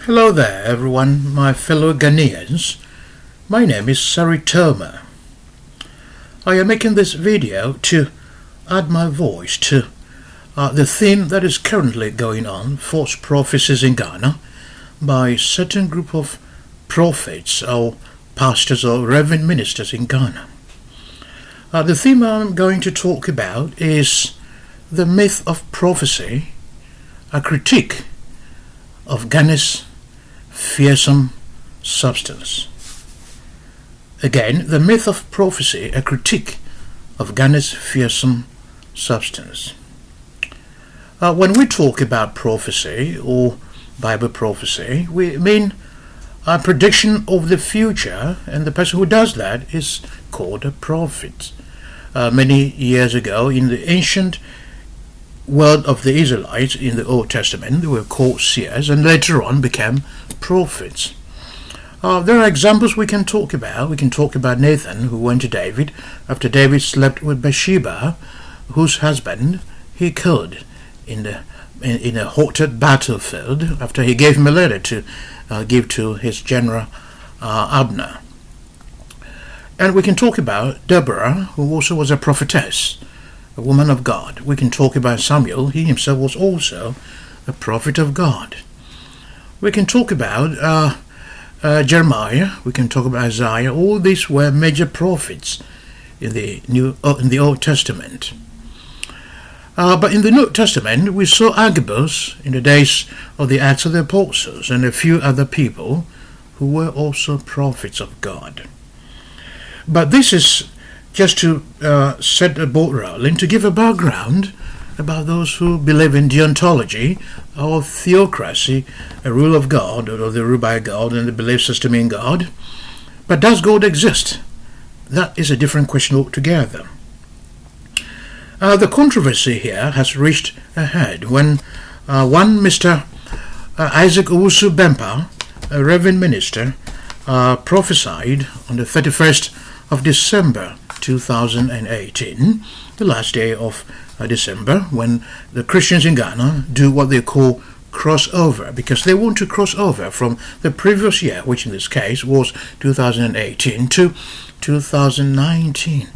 Hello there everyone, my fellow Ghanaians. My name is Saritoma. I am making this video to add my voice to the theme that is currently going on, false prophecies in Ghana by a certain group of prophets or pastors or reverend ministers in Ghana. The theme I'm going to talk about is the myth of prophecy, a critique of Ghana's fearsome substance. Again, the myth of prophecy, a critique of Ghana's fearsome substance. When we talk about prophecy or Bible prophecy, we mean a prediction of the future, and the person who does that is called a prophet. Many years ago, in the ancient world of the Israelites in the Old Testament, they were called seers and later on became prophets. There are examples we can talk about. We can talk about Nathan, who went to David after David slept with Bathsheba, whose husband he killed in a hot battlefield after he gave him a letter to give to his general Abner. And we can talk about Deborah, who also was a prophetess, a woman of God. We can talk about Samuel. He himself was also a prophet of God. We can talk about Jeremiah. We can talk about Isaiah. All these were major prophets in the Old Testament. But in the New Testament, we saw Agabus in the days of the Acts of the Apostles and a few other people who were also prophets of God. But this is just to set the ball rolling, to give a background about those who believe in deontology or theocracy, a rule of God or the rule by God and the belief system in God. But does God exist? That is a different question altogether. The controversy here has reached a head when one Mr. Isaac Owusu Bempah, a reverend minister, prophesied on the 31st of December 2018, the last day of December, when the Christians in Ghana do what they call crossover, because they want to cross over from the previous year, which in this case was 2018, to 2019,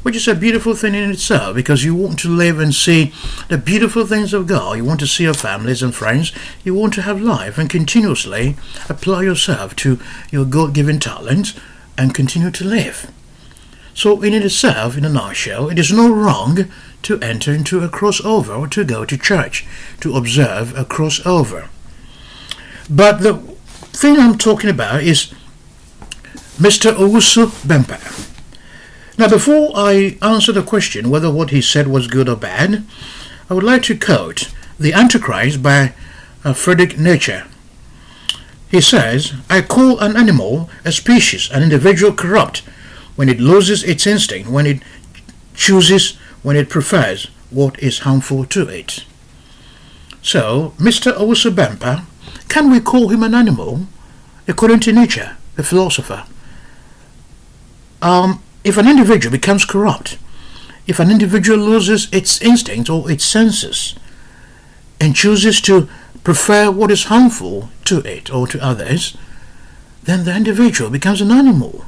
which is a beautiful thing in itself, because you want to live and see the beautiful things of God. You want to see your families and friends. You want to have life and continuously apply yourself to your God-given talent and continue to live. So in itself, in a nutshell, it is not wrong to enter into a crossover or to go to church to observe a crossover. But the thing I'm talking about is Mr. Owusu Bempah. Now, before I answer the question whether what he said was good or bad, I would like to quote The Antichrist by Friedrich Nietzsche. He says, "I call an animal, a species, an individual corrupt when it loses its instinct, when it chooses, when it prefers what is harmful to it." So, Mr. Owusu Bempah, can we call him an animal? According to Nietzsche, the philosopher, if an individual becomes corrupt, if an individual loses its instinct or its senses and chooses to prefer what is harmful to it or to others, then the individual becomes an animal.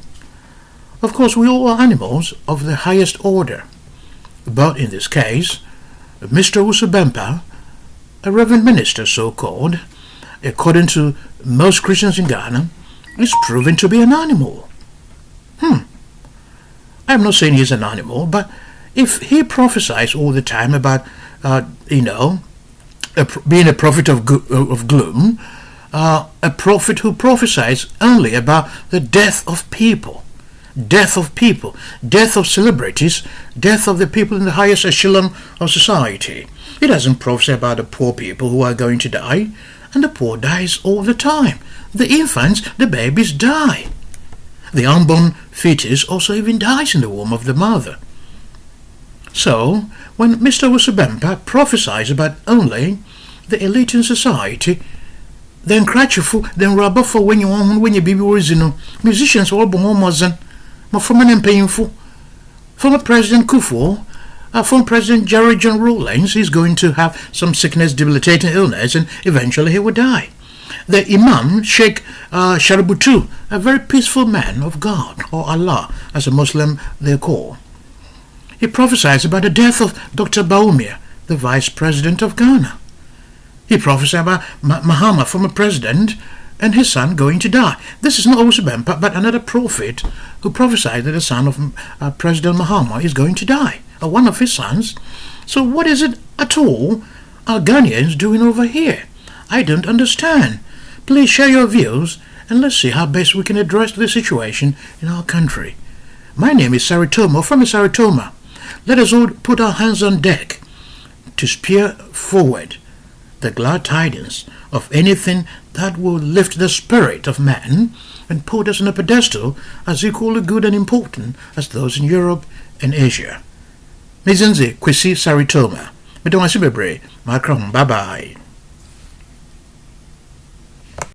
Of course, we all are animals of the highest order. But in this case, Mr. Owusu Bempah, a reverend minister so-called, according to most Christians in Ghana, is proven to be an animal. I'm not saying he's an animal, but if he prophesies all the time about, being a prophet of gloom, a prophet who prophesies only about the death of people, death of celebrities, death of the people in the highest echelon of society. He doesn't prophesy about the poor people who are going to die, and the poor dies all the time. The infants, the babies die. The unborn fetus also even dies in the womb of the mother. So, when Mr. Owusu Bempah prophesies about only the elite in society, then cratchful, then rubber for when you be original, musicians all born more former and painful. Former President Kufuor, former President Jerry John Rawlings is going to have some sickness, debilitating illness, and eventually he will die. the Imam Sheikh Shaributu, a very peaceful man of God, or Allah, as a Muslim they call. He prophesied about the death of Dr. Baumia, the Vice President of Ghana. He prophesied about Mahama, former president, and his son going to die. This is not Osubem, but another prophet who prophesied that the son of President Mahama is going to die, or one of his sons. So what is it at all are Ghanaians doing over here? I don't understand. Please share your views, and let's see how best we can address the situation in our country. My name is Saritoma, from Saritoma. Let us all put our hands on deck to spear forward the glad tidings of anything that will lift the spirit of man and put us on a pedestal as equally good and important as those in Europe and Asia. Mizenze Kwesi Saritoma. Medonasi bebre. Macron. Bye bye.